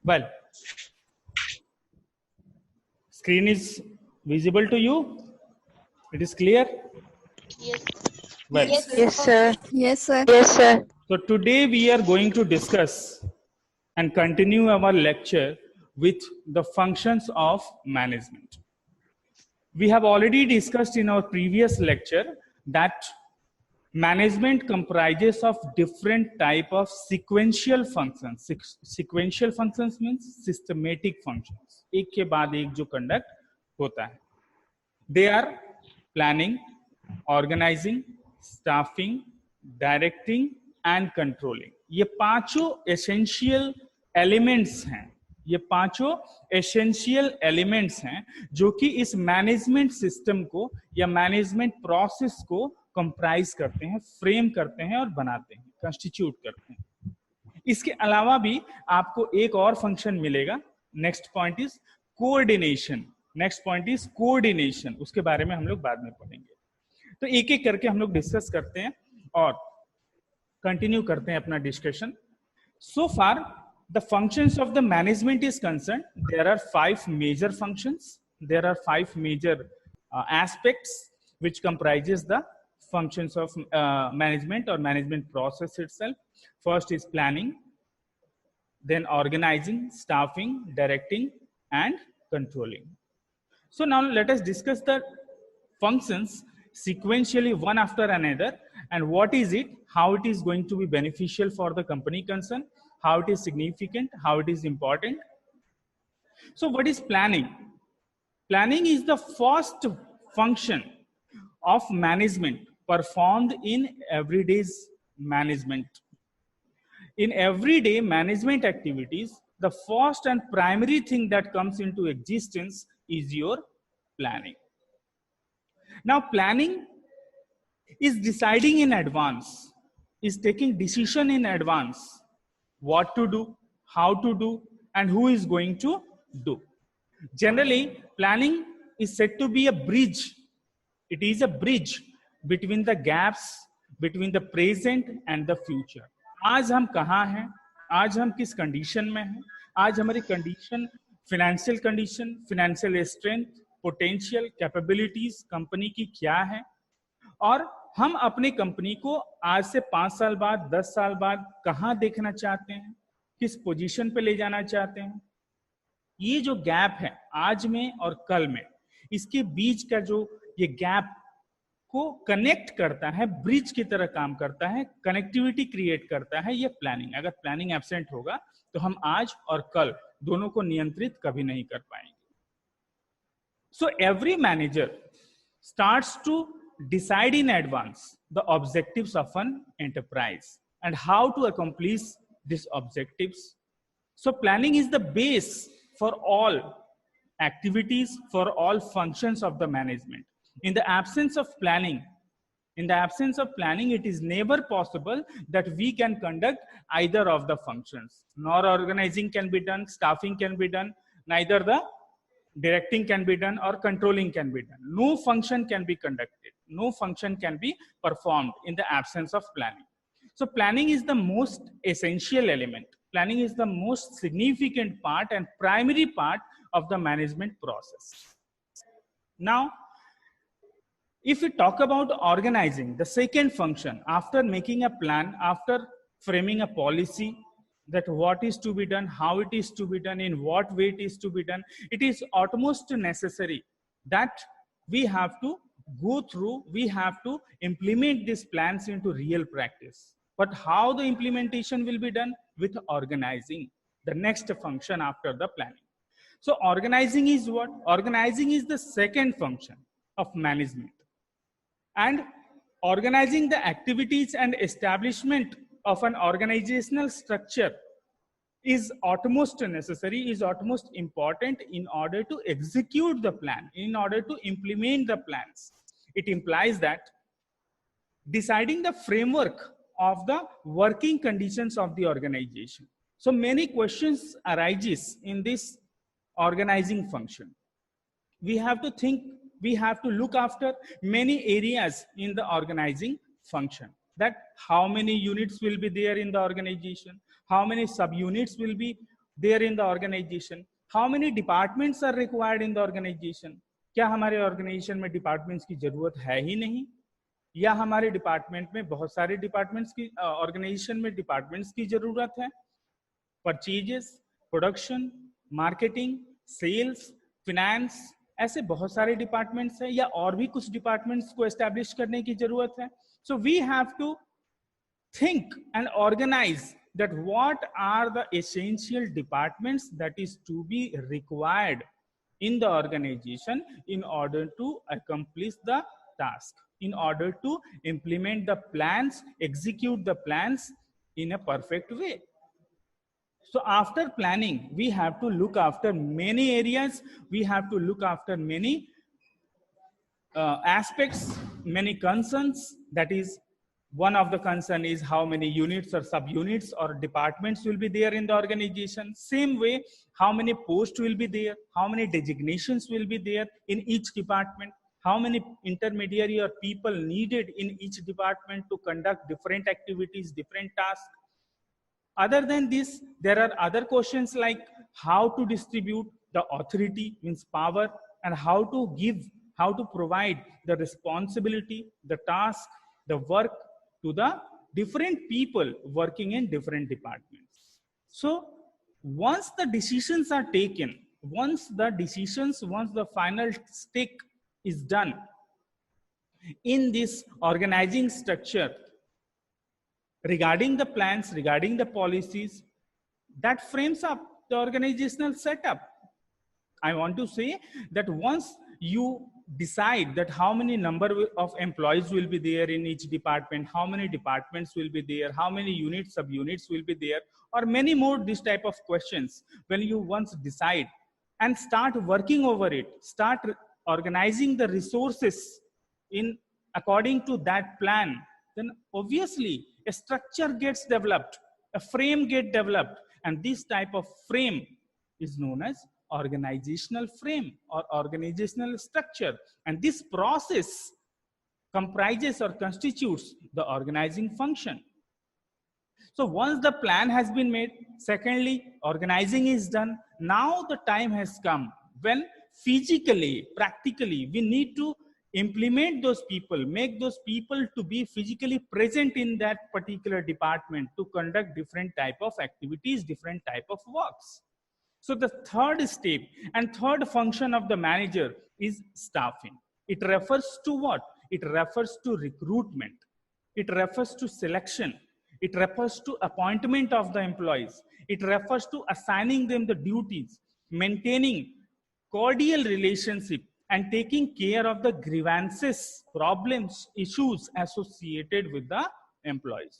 Well, screen is visible to you? It is clear? Yes. Well, Yes, sir. Yes, sir. Yes, sir. so today we are going to discuss and continue our lecture with the functions of management. We have already discussed in our previous lecture that management comprises of different type of sequential functions. Sequential functions means systematic functions. एक के बाद एक जो conduct होता है. They are planning, organizing, staffing, directing and controlling. ये पांचों essential elements हैं. ये पांचों एसेंशियल एलिमेंट्स हैं जो कि इस मैनेजमेंट सिस्टम को या मैनेजमेंट प्रोसेस को कंप्राइज करते हैं, फ्रेम करते हैं और बनाते हैं, कंस्टिट्यूट करते हैं. इसके अलावा भी आपको एक और फंक्शन मिलेगा. Next point is coordination. Next point is coordination. उसके बारे में हम लोग बाद में पढ़ेंगे. तो एक एक करके हम लोग डिस्कस करते हैं और कंटिन्यू करते हैं अपना discussion. So far the functions of the management is concerned, there are 5 major functions. There are 5 major aspects which comprises the functions of management or management process itself. First is planning, then organizing, staffing, directing and controlling. So now let us discuss the functions sequentially one after another and what is it, how it is going to be beneficial for the company concerned, how it is significant, how it is important. So what is planning? Planning is the first function of management performed in everyday's management. In everyday management activities, the first and primary thing that comes into existence is your planning. Now planning is deciding in advance, is taking decision in advance, what to do, how to do, and who is going to do. Generally, planning is said to be a bridge. It is a bridge between the gaps between the present and the future. आज हम कहाँ हैं, आज हम किस condition में हैं, आज हमारी condition, financial condition, financial strength, potential, capabilities company की क्या है और हम अपनी कंपनी को आज से 5 साल बाद, 10 साल बाद कहां देखना चाहते हैं, किस पोजीशन पे ले जाना चाहते हैं. ये जो गैप है आज में और कल में, इसके बीच का जो ये गैप को कनेक्ट करता है, ब्रिज की तरह काम करता है, कनेक्टिविटी क्रिएट करता है, ये प्लानिंग. अगर प्लानिंग एब्सेंट होगा तो हम आज और कल दोनों को नियंत्रित कभी नहीं कर पाएंगे. So every manager starts to decide in advance the objectives of an enterprise and how to accomplish these objectives. So planning is the base for all activities, for all functions of the management. In the absence of planning, it is never possible that we can conduct either of the functions. Nor organizing can be done, staffing can be done, neither the directing can be done or controlling can be done. No function can be conducted. No function can be performed in the absence of planning. So planning is the most essential element. Planning is the most significant part and primary part of the management process. Now, if we talk about organizing, the second function, after making a plan, after framing a policy, that what is to be done, how it is to be done, in what way it is to be done, it is utmost necessary that we have to go through, we have to implement these plans into real practice. But how the implementation will be done? With organizing, the next function after the planning. So organizing is what? Organizing is the second function of management. And organizing the activities and establishment of an organizational structure is utmost necessary, is utmost important in order to execute the plan, in order to implement the plans. It implies that deciding the framework of the working conditions of the organization. So many questions arises in this organizing function. We have to think, we have to look after many areas in the organizing function. That how many units will be there in the organization, how many subunits will be there in the organization? How many departments are required in the organization? क्या हमारे organisation में departments की जरूरत है ही नहीं, या हमारे department में बहुत सारे डिपार्टमेंट्स की ऑर्गेनाइजेशन में डिपार्टमेंट्स की जरूरत है? Purchases, production, marketing, sales, finance, ऐसे बहुत सारे डिपार्टमेंट्स हैं, या और भी कुछ डिपार्टमेंट्स को एस्टैब्लिश करने की जरूरत है? So we have to think and organize that what are the essential departments that is to be required in the organization in order to accomplish the task, in order to implement the plans, execute the plans in a perfect way. So after planning, we have to look after many areas, we have to look after many aspects, many concerns. That is, one of the concern is how many units or subunits or departments will be there in the organization. Same way, how many posts will be there, how many designations will be there in each department, how many intermediary or people needed in each department to conduct different activities, different tasks. Other than this, there are other questions like how to distribute the authority, means power, and how to give, how to provide the responsibility, the task, the work to the different people working in different departments. So once the decisions are taken, once the final stake is done in this organizing structure, regarding the plans, regarding the policies, that frames up the organizational setup. I want to say that once you decide that how many number of employees will be there in each department, how many departments will be there, how many units, subunits will be there, or many more this type of questions, when you once decide and start working over it, start organizing the resources in according to that plan, then obviously a structure gets developed, a frame gets developed, and this type of frame is known as organizational frame or organizational structure. And this process comprises or constitutes the organizing function. So once the plan has been made, secondly, organizing is done. Now the time has come when physically, practically, we need to implement those people, make those people to be physically present in that particular department to conduct different type of activities, different type of works. So the third step and third function of the manager is staffing. It refers to what? It refers to recruitment. It refers to selection. It refers to appointment of the employees. It refers to assigning them the duties, maintaining cordial relationship, and taking care of the grievances, problems, issues associated with the employees.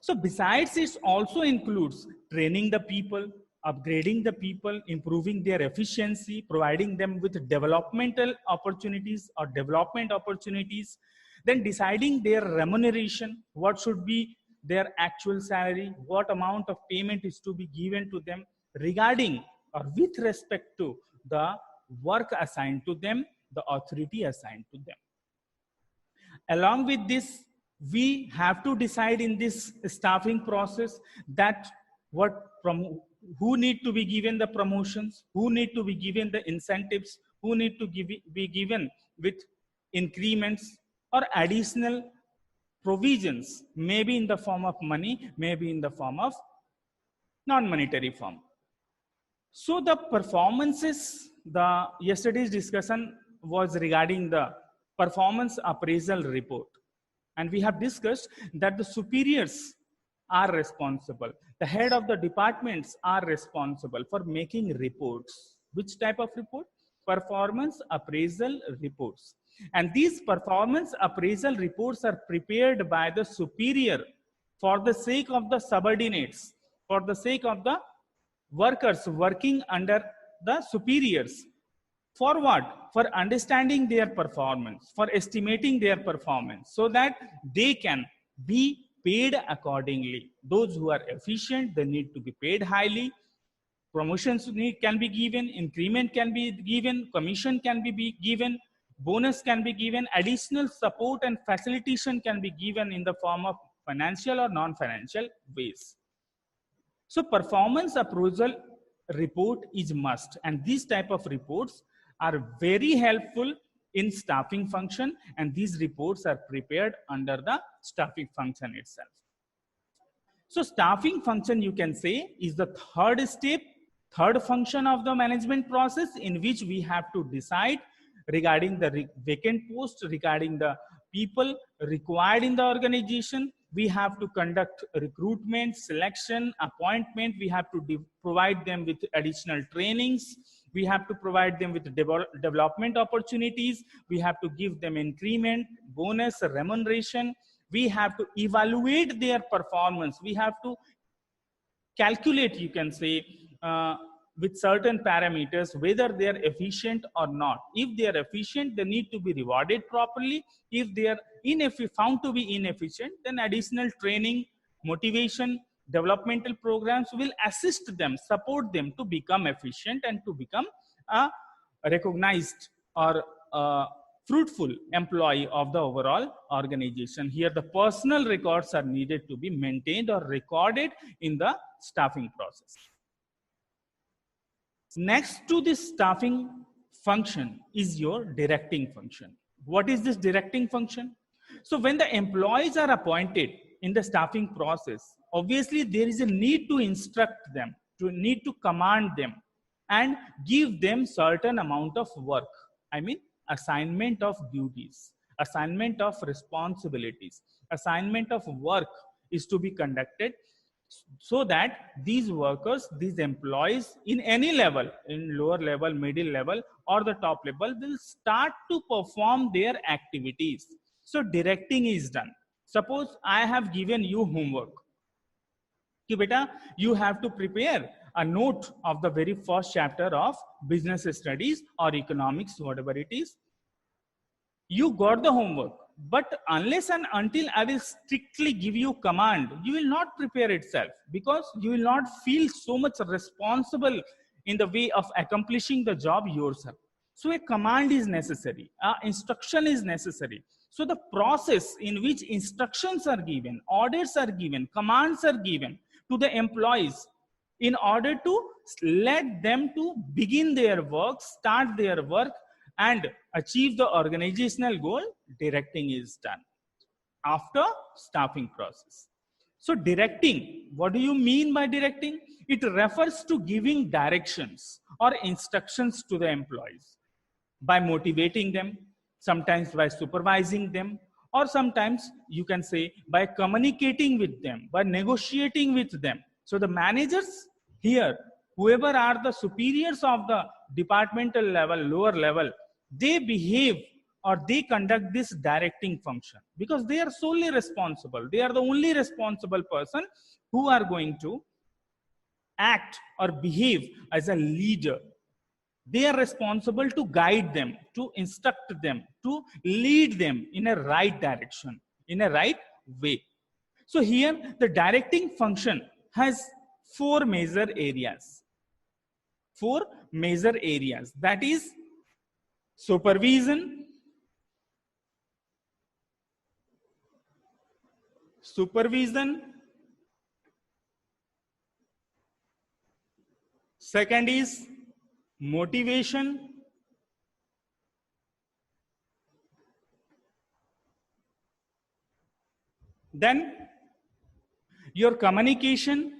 So besides, it also includes training the people, upgrading the people, improving their efficiency, providing them with developmental opportunities or development opportunities, then deciding their remuneration, what should be their actual salary, what amount of payment is to be given to them regarding or with respect to the work assigned to them, the authority assigned to them. Along with this, we have to decide in this staffing process that who need to be given the promotions, who need to be given the incentives, who need to be given with increments or additional provisions, maybe in the form of money, maybe in the form of non-monetary form. So the performances, yesterday's discussion was regarding the performance appraisal report. And we have discussed that the superiors are responsible. The head of the departments are responsible for making reports. Which type of report? Performance appraisal reports. And these performance appraisal reports are prepared by the superior for the sake of the subordinates, for the sake of the workers working under the superiors. For what? For understanding their performance, for estimating their performance, so that they can be paid accordingly. Those who are efficient, they need to be paid highly. Promotions can be given, increment can be given, commission can be given, bonus can be given, additional support and facilitation can be given in the form of financial or non-financial ways. So performance appraisal report is must, and these type of reports are very helpful in staffing function, and these reports are prepared under the staffing function itself. So staffing function, you can say, is the third step, third function of the management process, in which we have to decide regarding the vacant post, regarding the people required in the organization. We have to conduct recruitment, selection, appointment. We have to provide them with additional trainings. We have to provide them with development opportunities. We have to give them increment, bonus, remuneration. We have to evaluate their performance. We have to calculate, you can say, with certain parameters whether they are efficient or not. If they are efficient, they need to be rewarded properly. If they are found to be inefficient, then additional training, motivation, developmental programs will assist them, support them to become efficient and to become a recognized or fruitful employee of the overall organization. Here the personal records are needed to be maintained or recorded in the staffing process. Next to this staffing function is your directing function. What is this directing function? So when the employees are appointed in the staffing process, obviously there is a need to instruct them, to need to command them and give them certain amount of work. I mean, assignment of duties, assignment of responsibilities, assignment of work is to be conducted, so that these workers, these employees in any level, in lower level, middle level or the top level, will start to perform their activities. So directing is done. Suppose I have given you homework. Ki beta, you have to prepare a note of the very first chapter of business studies or economics, whatever it is. You got the homework, but unless and until I will strictly give you command, you will not prepare itself, because you will not feel so much responsible in the way of accomplishing the job yourself. So a command is necessary, instruction is necessary. So the process in which instructions are given, orders are given, commands are given to the employees in order to let them to begin their work, start their work and achieve the organizational goal, directing is done after staffing process. So directing, what do you mean by directing? It refers to giving directions or instructions to the employees by motivating them, sometimes by supervising them, or sometimes you can say by communicating with them, by negotiating with them. So the managers here, whoever are the superiors of the departmental level, lower level, they behave or they conduct this directing function because they are solely responsible. They are the only responsible person who are going to act or behave as a leader. They are responsible to guide them, to instruct them, to lead them in a right direction, in a right way. So here the directing function has four major areas. Four major areas, that is supervision, second is motivation, then your communication,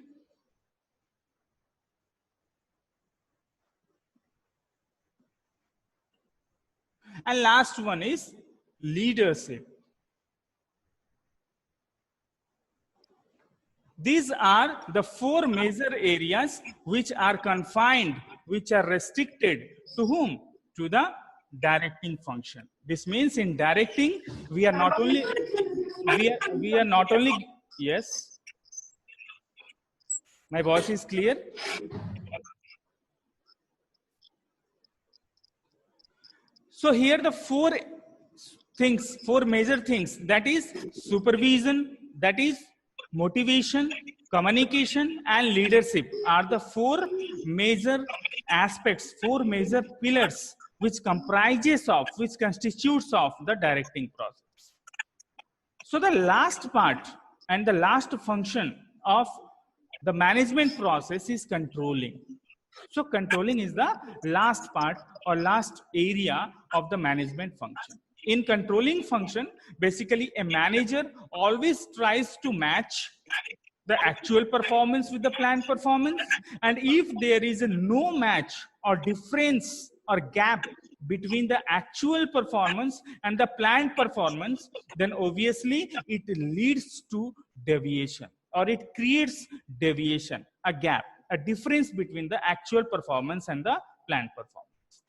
and last one is leadership. These are the four major areas which are confined, which are restricted to whom? To the directing function. This means in directing, we are not only, yes, my voice is clear. So here the four things, four major things, that is supervision, that is motivation, communication and leadership are the four major aspects, four major pillars which comprises of, which constitutes of the directing process. So the last part and the last function of The management process is controlling. So controlling is the last part or last area of the management function. In controlling function, basically a manager always tries to match the actual performance with the planned performance. And if there is a no match or difference or gap between the actual performance and the planned performance, then obviously it leads to deviation, or it creates deviation, a gap, a difference between the actual performance and the planned performance.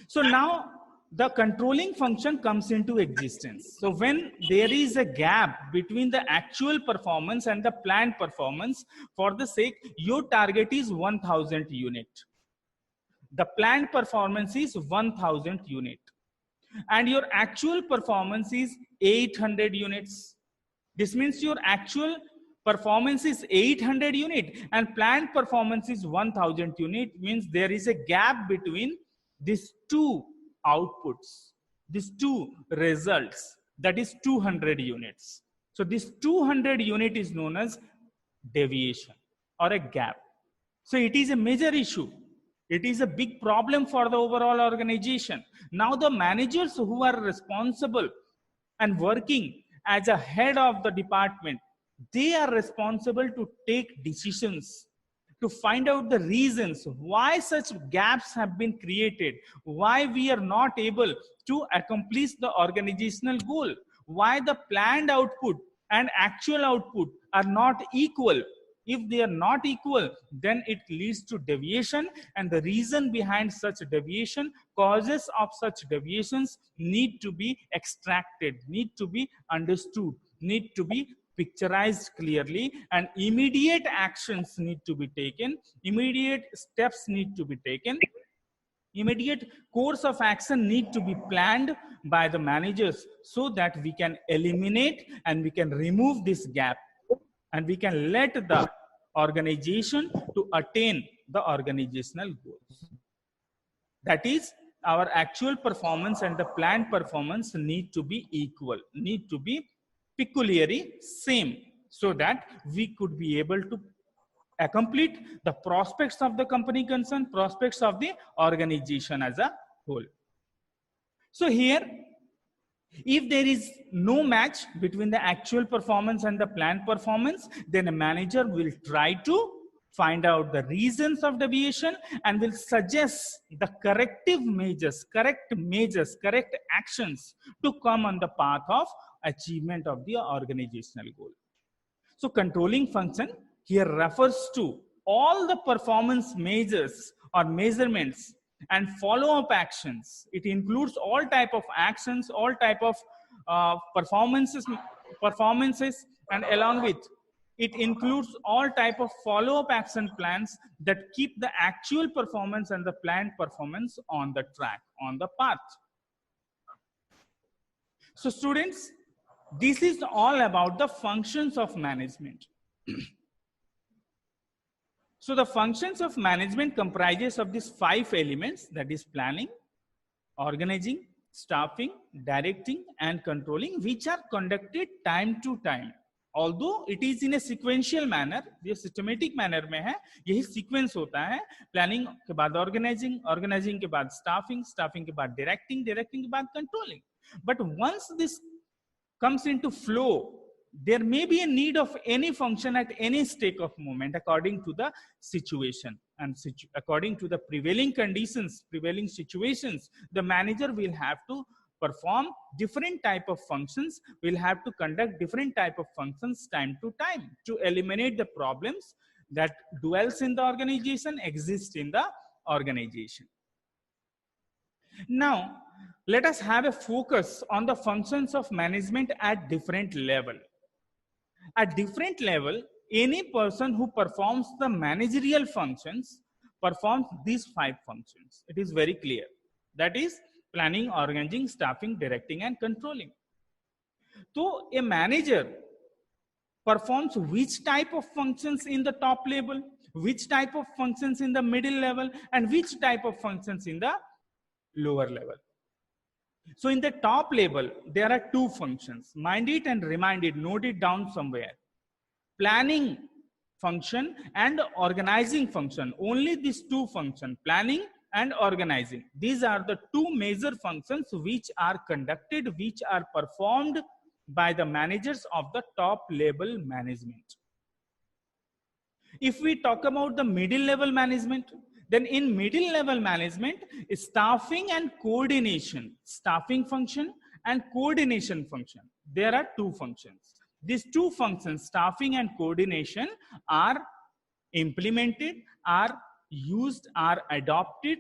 So now the controlling function comes into existence. So when there is a gap between the actual performance and the planned performance, for the sake, your target is 1000 unit. The planned performance is 1000 unit. And your actual performance is 800 units. This means your actual performance is 800 unit and planned performance is 1000 unit, means there is a gap between these two outputs, these two results, that is 200 units. So this 200 unit is known as deviation or a gap. So it is a major issue. It is a big problem for the overall organization. Now the managers who are responsible and working as a head of the department, they are responsible to take decisions, to find out the reasons why such gaps have been created, why we are not able to accomplish the organizational goal, why the planned output and actual output are not equal. If they are not equal, then it leads to deviation, and the reason behind such deviation, causes of such deviations need to be extracted, need to be understood, need to be picturized clearly, and immediate actions need to be taken, immediate steps need to be taken, immediate course of action need to be planned by the managers, so that we can eliminate and we can remove this gap, and we can let the organization to attain the organizational goals. That is, our actual performance and the planned performance need to be equal, need to be peculiarly same, so that we could be able to accomplish the prospects of the company concerned, prospects of the organization as a whole. So here, if there is no match between the actual performance and the planned performance, then a manager will try to find out the reasons of deviation and will suggest the corrective measures, correct actions to come on the path of achievement of the organizational goal. So controlling function here refers to all the performance measures or measurements and follow-up actions. It includes all type of actions, all type of performances, and along with it includes all type of follow-up action plans that keep the actual performance and the planned performance on the track, on the path. So students, this is all about the functions of management. So the functions of management comprises of these 5 elements, that is planning, organizing, staffing, directing and controlling, which are conducted time to time. Although it is in a sequential manner, ये systematic manner में है, यही sequence होता है, planning के बाद organizing, organizing के बाद staffing, staffing के बाद directing, directing के बाद controlling. But once this comes into flow, there may be a need of any function at any stake of moment according to the situation and according to the prevailing conditions, prevailing situations. The manager will have to perform different type of functions, will have to conduct different type of functions time to time to eliminate the problems that dwells in the organization, exist in the organization. Now, let us have a focus on the functions of management at different level. At different level, any person who performs the managerial functions performs these 5 functions. It is very clear. That is planning, organizing, staffing, directing and controlling. So a manager performs which type of functions in the top level, which type of functions in the middle level, and which type of functions in the lower level. So in the top level, there are 2 functions. Mind it and remind it, note it down somewhere. Planning function and organizing function. Only these two functions, planning and organizing, these are the two major functions which are conducted, which are performed by the managers of the top level management. If we talk about the middle level management, then in middle level management, staffing and coordination, staffing function and coordination function, there are two functions. These two functions, staffing and coordination, are implemented, are used, are adopted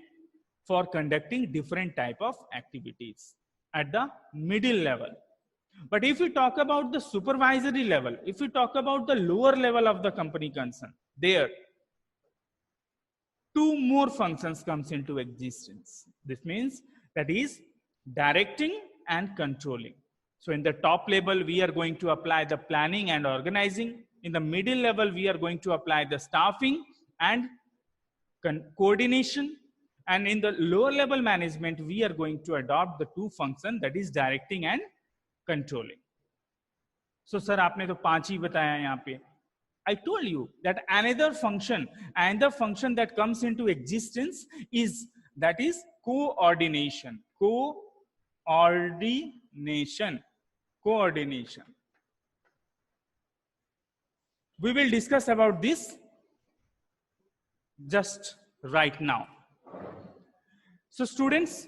for conducting different type of activities at the middle level. But if we talk about the supervisory level, if we talk about the lower level of the company concern, there two more functions comes into existence. This means that is directing and controlling. So in the top level, we are going to apply the planning and organizing. In the middle level, we are going to apply the staffing and coordination. And in the lower level management, we are going to adopt the two functions, that is directing and controlling. So sir, आपने तो पांच ही बताया यहाँ पे. I told you that another function that comes into existence is, that is coordination. Coordination. We will discuss about this just right now. So students,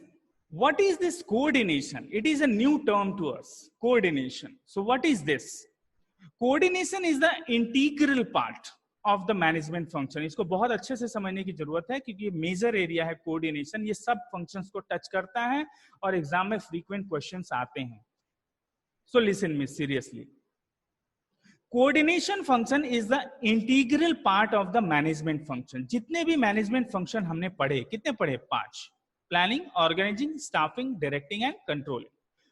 what is this coordination? It is a new term to us, coordination. So what is this? Coordination is the integral part of the management function. इसको बहुत अच्छे से समझने की जरूरत है क्योंकि ये मेजर एरिया है कोऑर्डिनेशन. ये सब फंक्शंस को टच करता है और एग्जाम में फ्रीक्वेंट क्वेश्चंस आते हैं. So listen me seriously. Coordination function is the integral part of the management function. जितने भी मैनेजमेंट फंक्शन हमने पढ़े, कितने पढ़े? 5. Planning, organizing, staffing, directing and controlling,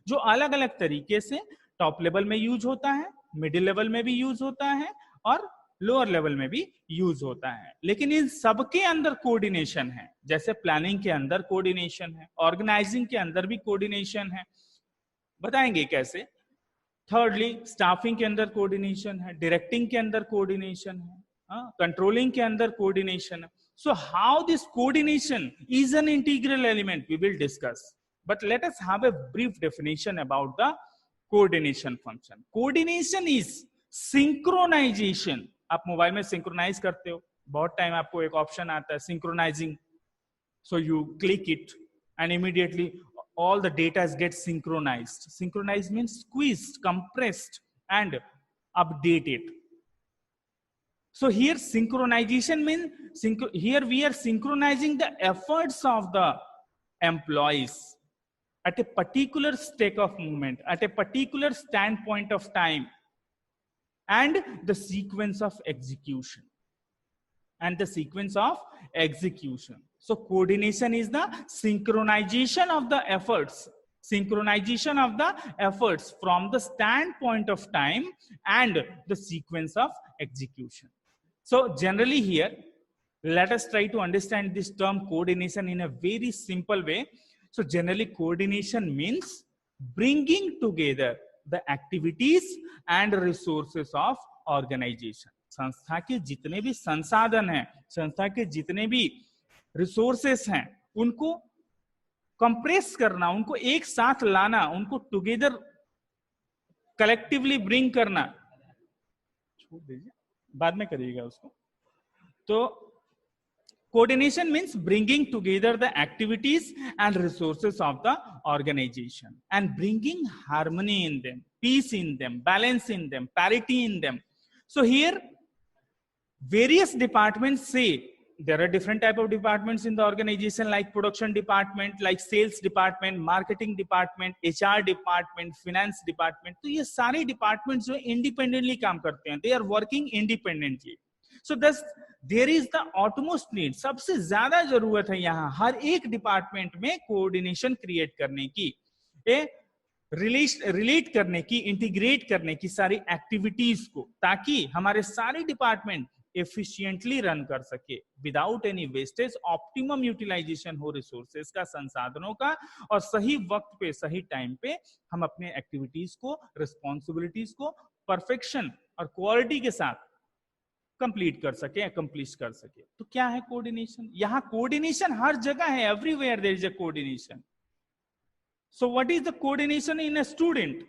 जो अलग अलग तरीके से टॉप लेवल में यूज होता है, मिडिल लेवल में भी यूज होता है और लोअर लेवल में भी यूज होता है. लेकिन इन सबके अंदर कोऑर्डिनेशन है. जैसे प्लानिंग के अंदर कोऑर्डिनेशन है, ऑर्गेनाइजिंग के अंदर भी कोऑर्डिनेशन है. बताएंगे कैसे. थर्डली, स्टाफिंग के अंदर कोऑर्डिनेशन है, डायरेक्टिंग के अंदर कोऑर्डिनेशन है, कंट्रोलिंग के अंदर कोऑर्डिनेशन है. So how this coordination is an integral element we will discuss. But let us have a brief definition about the coordination function. Coordination is synchronization. आप मोबाइल में synchronize करते हो, बहुत टाइम आपको एक ऑप्शन आता है synchronizing. So you click it and immediately all the data gets synchronized. Synchronized means squeezed, compressed and updated. So here synchronization means here we are synchronizing the efforts of the employees at a particular stake of movement, at a particular standpoint of time, and the sequence of execution. So coordination is the synchronization of the efforts. Synchronization of the efforts from the standpoint of time and the sequence of execution. So generally here, let us try to understand this term coordination in a very simple way. So generally coordination means bringing together the activities and resources of organization. संस्था के जितने भी संसाधन हैं, संस्था के जितने भी रिसोर्सेस हैं, उनको कंप्रेस करना, उनको एक साथ लाना, उनको टुगेदर कलेक्टिवली ब्रिंग करना. छोड़ दीजिए, बाद में करिएगा उसको. तो coordination means bringing together the activities and resources of the organization and bringing harmony in them, peace in them, balance in them, parity in them. So here various departments say, there are different type of departments in the organization, like production department, like sales department, marketing department, HR department, finance department. तो ये सारे departments जो independently काम करते हैं, they are working independently. So thus there is the utmost need, सबसे ज्यादा जरूरत है यहाँ हर एक डिपार्टमेंट में कोऑर्डिनेशन क्रिएट करने की, रिलेट करने की, इंटीग्रेट करने की सारी एक्टिविटीज को, ताकि हमारे सारे डिपार्टमेंट एफिशिएंटली रन कर सके without any wastage. Optimum utilization हो रिसोर्सेज का, संसाधनों का, और सही वक्त पे सही टाइम पे हम अपने एक्टिविटीज को, रिस्पॉन्सिबिलिटीज को परफेक्शन और क्वालिटी के साथ कंप्लीट कर सके, अकम्प्लिश कर सके। तो क्या है कोऑर्डिनेशन? यहाँ कोऑर्डिनेशन हर जगह है, everywhere there is a coordination. So what is the coordination in a student?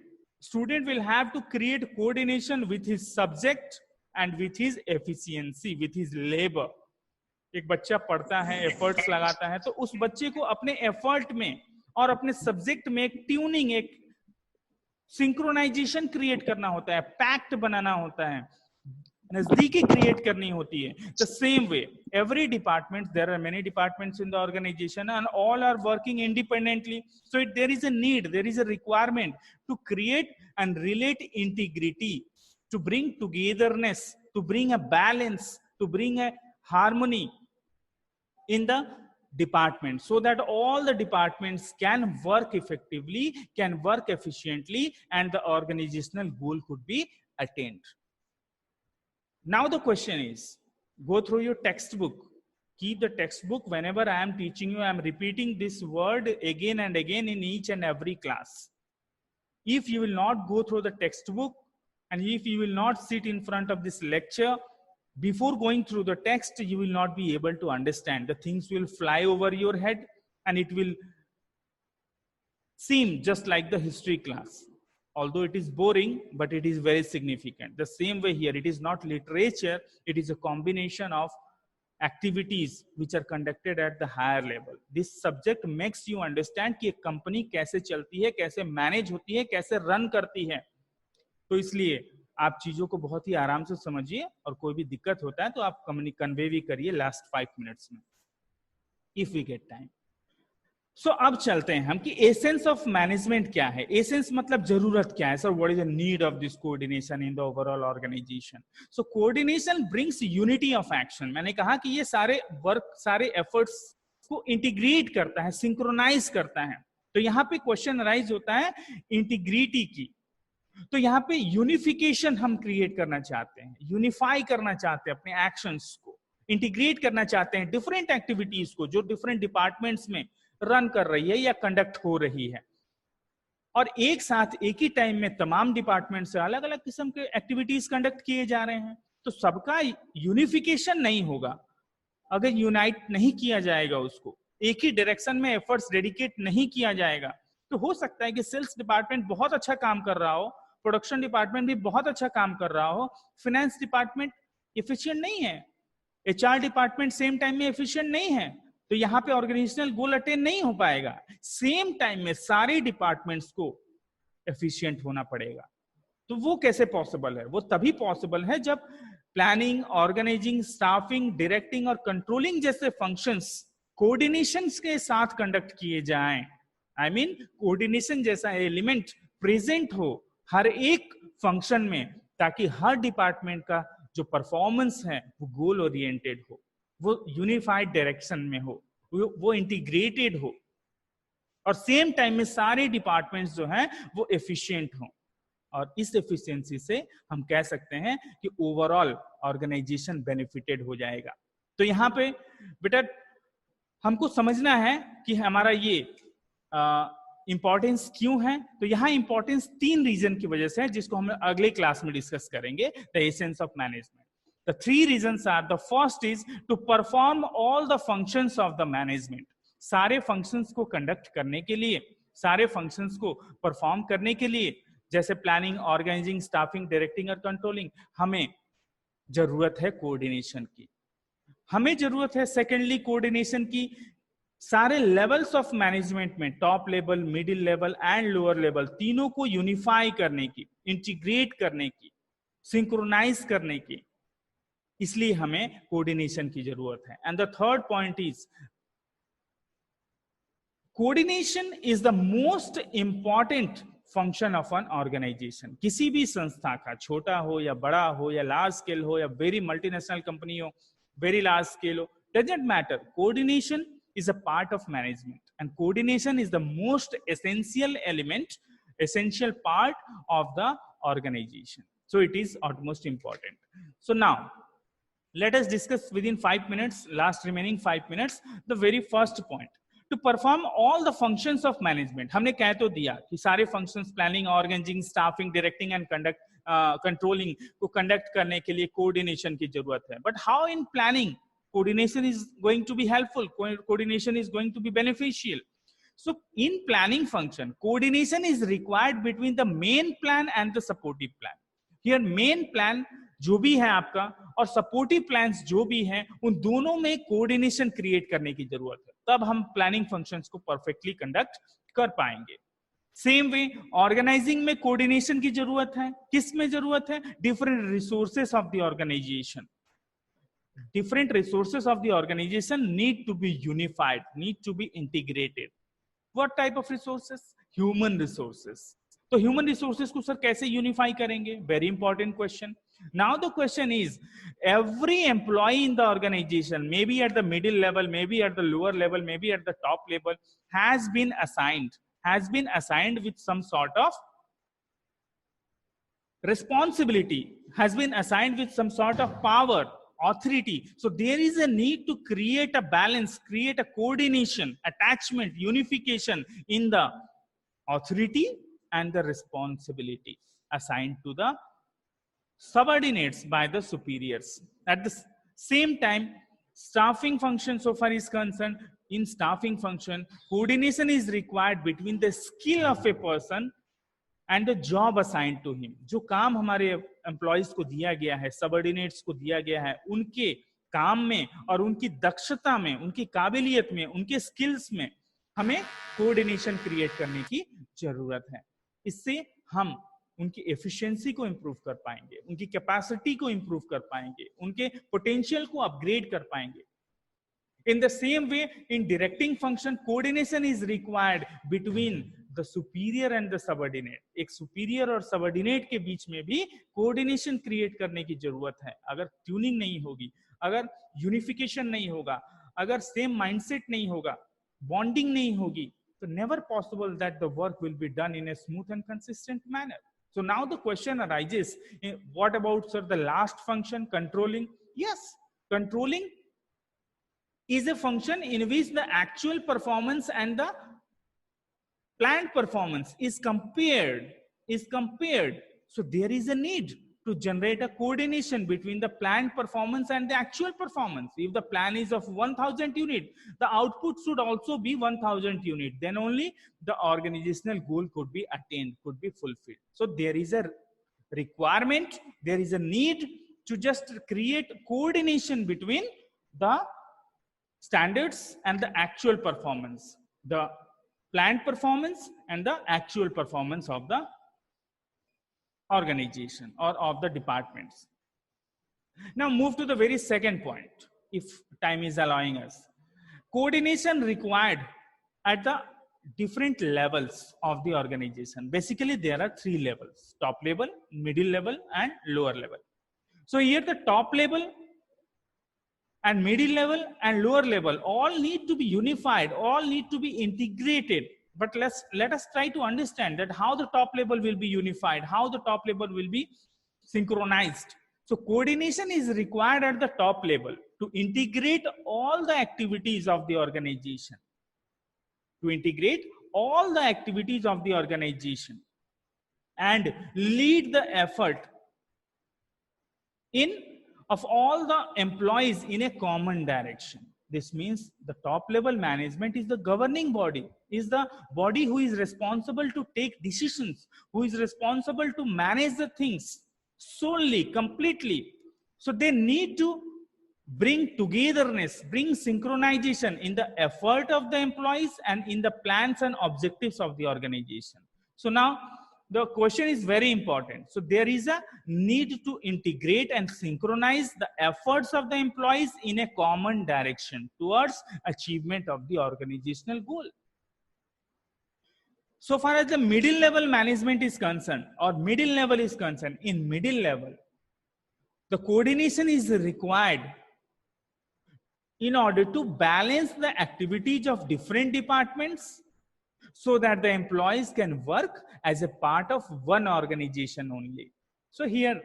Student will have to create coordination with his subject and with his efficiency, with his labor. एक बच्चा पढ़ता है, efforts लगाता है, तो उस बच्चे को अपने एफर्ट में और अपने सब्जेक्ट में एक ट्यूनिंग, एक सिंक्रोनाइजेशन क्रिएट करना होता है, पैक्ट बनाना होता है, नजदीकी क्रिएट करनी होती है. The same way every department, there are many departments in the organization and all are working independently, so there is a need, there is a requirement to create and relate integrity, to bring togetherness, to bring a balance, to bring a harmony in the department, so that all the departments can work effectively, can work efficiently, and the organizational goal could be attained. Now the question is, go through your textbook. Keep the textbook. Whenever I am teaching you, I am repeating this word again and again in each and every class. If you will not go through the textbook, and if you will not sit in front of this lecture, before going through the text, you will not be able to understand. The things will fly over your head and it will seem just like the history class. Although it is boring, but it is very significant. The same way here, it is not literature, it is a combination of activities which are conducted at the higher level. This subject makes you understand कि एक company कैसे चलती है, कैसे manage होती है, कैसे run करती है. तो इसलिए आप चीजों को बहुत ही आराम से समझिए, और कोई भी दिक्कत होता है तो आप कन्वे भी करिए लास्ट 5 मिनट्स में, इफ वी गेट टाइम. सो अब चलते हैं हम कि एसेंस ऑफ मैनेजमेंट क्या है. एसेंस मतलब जरूरत क्या है. Sir what is the need of this coordination in the overall organization. So coordination brings unity of action. मैंने कहा कि ये सारे वर्क, सारे एफर्ट्स को इंटीग्रेट करता है, सिंक्रोनाइज करता है. तो यहाँ पे क्वेश्चन अराइज होता है इंटीग्रिटी की. तो यहाँ पे यूनिफिकेशन हम क्रिएट करना चाहते हैं, यूनिफाई करना चाहते हैं अपने एक्शंस को, इंटीग्रेट करना चाहते हैं डिफरेंट एक्टिविटीज को जो डिफरेंट डिपार्टमेंट्स में रन कर रही है या कंडक्ट हो रही है, और एक साथ एक ही टाइम में तमाम डिपार्टमेंट से अलग अलग किस्म के एक्टिविटीज कंडक्ट किए जा रहे हैं. तो सबका यूनिफिकेशन नहीं होगा अगर यूनाइट नहीं किया जाएगा, उसको एक ही डायरेक्शन में एफर्ट्स डेडिकेट नहीं किया जाएगा. तो हो सकता है कि सेल्स डिपार्टमेंट बहुत अच्छा काम कर रहा हो, प्रोडक्शन डिपार्टमेंट भी बहुत अच्छा काम कर रहा हो, फाइनेंस डिपार्टमेंट एफिशिएंट नहीं है, एचआर डिपार्टमेंट सेम टाइम में एफिशिएंट नहीं है, तो यहां पे ऑर्गेनाइजेशनल गोल अटेन नहीं हो पाएगा. सेम टाइम में सारे डिपार्टमेंट्स को एफिशिएंट होना पड़ेगा. तो वो कैसे पॉसिबल है? वो तभी पॉसिबल है जब प्लानिंग, ऑर्गेनाइजिंग, स्टाफिंग, डायरेक्टिंग और कंट्रोलिंग जैसे फंक्शंस कोऑर्डिनेशन के साथ कंडक्ट किए जाएं. आई मीन कोऑर्डिनेशन जैसा एलिमेंट प्रेजेंट हो हर एक फंक्शन में, ताकि हर डिपार्टमेंट का जो परफॉर्मेंस है वो गोल ओरिएंटेड हो, वो यूनिफाइड डायरेक्शन में हो, वो इंटीग्रेटेड हो, और सेम टाइम में सारे डिपार्टमेंट्स जो हैं वो एफिशिएंट हों. और इस एफिशिएंसी से हम कह सकते हैं कि ओवरऑल ऑर्गेनाइजेशन बेनिफिटेड हो जाएगा. तो यहाँ पे बेटा हमको समझना है कि हमारा ये इंपॉर्टेंस क्यों है. तो यहाँ इंपॉर्टेंस 3 रीजन की वजह से है, जिसको हम अगले क्लास में डिस्कस करेंगे. The essence of management. The 3 reasons are, the first is to perform all the functions of the management. सारे functions को conduct करने के लिए, सारे functions को perform करने के लिए, जैसे planning, organizing, staffing, directing और controlling, हमें जरूरत है coordination की. हमें जरूरत है secondly coordination की सारे levels of management में, top level, middle level and lower level, तीनों को unify करने की, integrate करने की, synchronize करने की. इसलिए हमें कोऑर्डिनेशन की जरूरत है. And the third point is coordination is the most important function of an organization. किसी भी संस्था का, छोटा हो या बड़ा हो या लार्ज स्केल हो या वेरी मल्टीनेशनल कंपनी हो, वेरी लार्ज स्केल हो, doesn't matter. Coordination is a part of management, and coordination is the most essential element, essential part of the organisation. So it is utmost important. So now let us discuss within 5 minutes, last remaining 5 minutes, the very first point. to perform all the functions of management. हमने कह तो दिया कि सारे functions planning, organizing, staffing, directing and controlling को conduct करने के लिए coordination की जरूरत है. But how in planning coordination is going to be helpful, coordination is going to be beneficial. So in planning function, coordination is required between the main plan and the supportive plan. Here main plan जो भी है आपका और supportive plans जो भी हैं उन दोनों में कोऑर्डिनेशन क्रिएट करने की जरूरत है, तब हम प्लानिंग फंक्शंस को परफेक्टली कंडक्ट कर पाएंगे. सेम वे ऑर्गेनाइजिंग में कोऑर्डिनेशन की जरूरत है. किस में जरूरत है? Different resources of the organization. Different resources of the organization need to be unified, need to be integrated. What type of resources? Human resources. तो human resources को सर कैसे unify करेंगे? Very important question. Now the question is, every employee in the organization, maybe at the middle level, maybe at the lower level, maybe at the top level, has been assigned with some sort of responsibility, has been assigned with some sort of power, authority. So there is a need to create a balance, create a coordination, attachment, unification in the authority and the responsibility assigned to the subordinates by the superiors. At the same time, staffing function so far is concerned, in staffing function, coordination is required between the skill of a person and the job assigned to him. जो काम हमारे employees को दिया गया है, subordinates को दिया गया है, उनके काम में और उनकी दक्षता में, उनकी काबिलियत में, उनके स्किल्स में हमें कोऑर्डिनेशन क्रिएट करने की जरूरत है. इससे हम उनकी एफिशिएंसी को इंप्रूव कर पाएंगे, उनकी कैपेसिटी को इंप्रूव कर पाएंगे, उनके पोटेंशियल को अपग्रेड कर पाएंगे. In the same way, in directing function, coordination is required between the superior and the subordinate. एक superior और subordinate के बीच में भी coordination create करने की जरूरत है. अगर tuning नहीं होगी, अगर unification नहीं होगा, अगर same mindset नहीं होगा, bonding नहीं होगी, so never possible that the work will be done in a smooth and consistent manner. So now the question arises, what about, sir, the last function, controlling? Yes, controlling is a function in which the actual performance and the planned performance is compared. So there is a need to generate a coordination between the planned performance and the actual performance. If the plan is of 1000 unit, the output should also be 1000 unit. Then only the organizational goal could be attained, could be fulfilled. So there is a requirement, there is a need to just create coordination between the standards and the actual performance, the planned performance and the actual performance of the organization or of the departments. Now move to the very second point, if time is allowing us. Coordination required at the different levels of the organization. Basically, there are three levels: top level, middle level, and lower level. So here the top level and middle level and lower level all need to be unified, all need to be integrated. But let us try to understand that how the top level will be unified, how the top level will be synchronized. So coordination is required at the top level to integrate all the activities of the organization, and lead the effort of all the employees in a common direction. This means the top level management is the governing body, is the body who is responsible to take decisions, who is responsible to manage the things solely, completely. So they need to bring togetherness, bring synchronization in the effort of the employees and in the plans and objectives of the organization. So now the question is very important. So there is a need to integrate and synchronize the efforts of the employees in a common direction towards achievement of the organizational goal. So far as the middle level management is concerned, or middle level is concerned, in middle level, the coordination is required in order to balance the activities of different departments, so that the employees can work as a part of one organization only. So here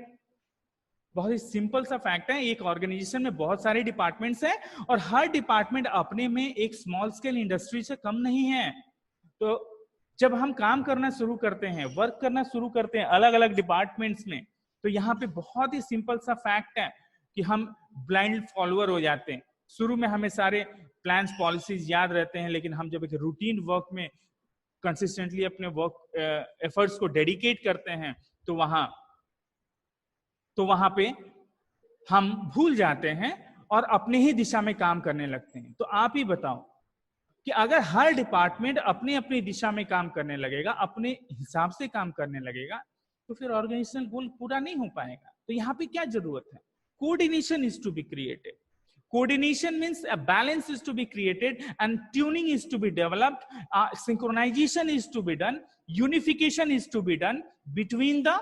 बहुत ही simple सा fact है, एक organisation में बहुत सारे departments हैं और हर department अपने में एक स्मॉल स्केल इंडस्ट्री से कम नहीं है। तो जब हम काम करना शुरू करते हैं, वर्क करना शुरू करते हैं अलग अलग डिपार्टमेंट्स में, तो यहाँ पे बहुत ही सिंपल सा फैक्ट है कि हम ब्लाइंड फॉलोअर हो जाते हैं। शुरू में हमें सारे प्लान्स पॉलिसीज याद रहते हैं, लेकिन हम जब एक रूटीन वर्क में कंसिस्टेंटली अपने वर्क एफर्ट्स को डेडिकेट करते हैं तो वहां पे हम भूल जाते हैं और अपने ही दिशा में काम करने लगते हैं। तो आप ही बताओ कि अगर हर डिपार्टमेंट अपनी अपनी दिशा में काम करने लगेगा, अपने हिसाब से काम करने लगेगा, तो फिर ऑर्गेनाइजेशनल गोल पूरा नहीं हो पाएगा। तो यहाँ पे क्या जरूरत है? Coordination is to be created. Coordination means a balance is to be created and tuning is to be developed, synchronization is to be done, unification is to be done between the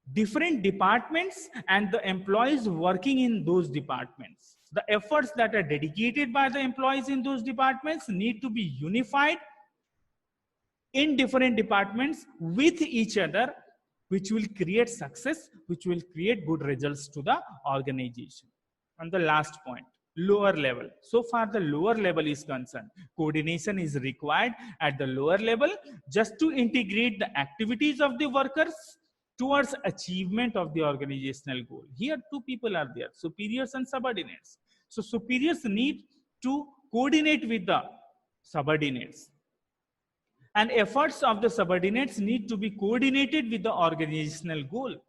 different departments and the employees working in those departments. The efforts that are dedicated by the employees in those departments need to be unified in different departments with each other, which will create success, which will create good results to the organization. And the last point, lower level. So far the lower level is concerned, coordination is required at the lower level just to integrate the activities of the workers towards achievement of the organizational goal. Here two people are there, superiors and subordinates. So superiors need to coordinate with the subordinates, and efforts of the subordinates need to be coordinated with the organizational goal.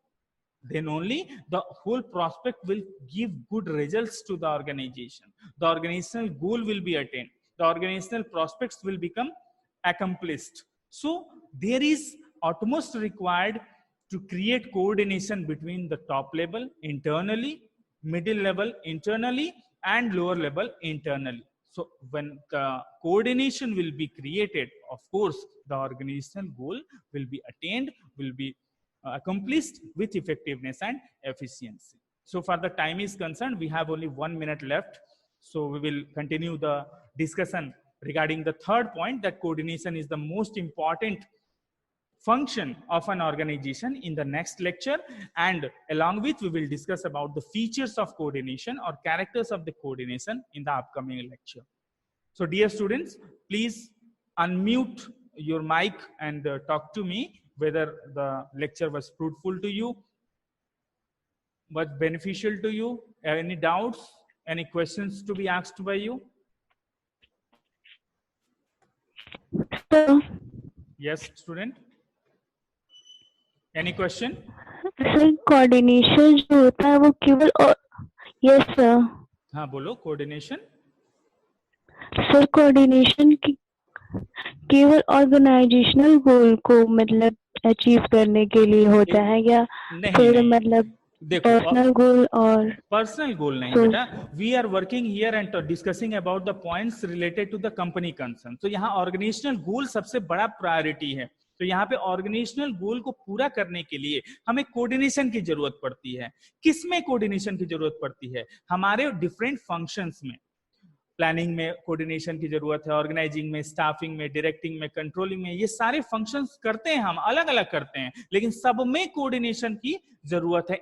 Then only the whole prospect will give good results to the organization. The organizational goal will be attained. The organizational prospects will become accomplished. So there is utmost required to create coordination between the top level internally, middle level internally, and lower level internally. So when the coordination will be created, of course, the organizational goal will be attained, will be accomplished with effectiveness and efficiency. So far the time is concerned, we have only 1 minute left. So we will continue the discussion regarding the third point, that coordination is the most important function of an organization in the next lecture, and along with we will discuss about the features of coordination or characters of the coordination in the upcoming lecture. So dear students, please unmute your mic and talk to me whether the lecture was fruitful to you, was beneficial to you, any doubts, any questions to be asked by you? Yes, student. Any question? Sir coordination जो होता है वो केवल yes sir. हाँ बोलो. Coordination sir coordination केवल organisational गोल को मतलब अचीव करने के लिए होता है या फिर मतलब पर्सनल गोल? और पर्सनल गोल नहीं बेटा, we are working here and discussing about the points related to the company concern. तो यहाँ ऑर्गेनाइजेशनल गोल सबसे बड़ा प्रायोरिटी है. तो यहाँ पे ऑर्गेनाइजेशनल गोल को पूरा करने के लिए हमें कोऑर्डिनेशन की जरूरत पड़ती है. किसमें कोऑर्डिनेशन की जरूरत पड़ती है? हमारे डिफरेंट फंक्शंस में. प्लानिंग में कोऑर्डिनेशन की जरूरत है, ऑर्गेनाइजिंग में, स्टाफिंग में, डायरेक्टिंग में, कंट्रोलिंग में, ये सारे फंक्शंस करते हैं हम, अलग अलग करते हैं, लेकिन सब में कोऑर्डिनेशन की जरूरत है.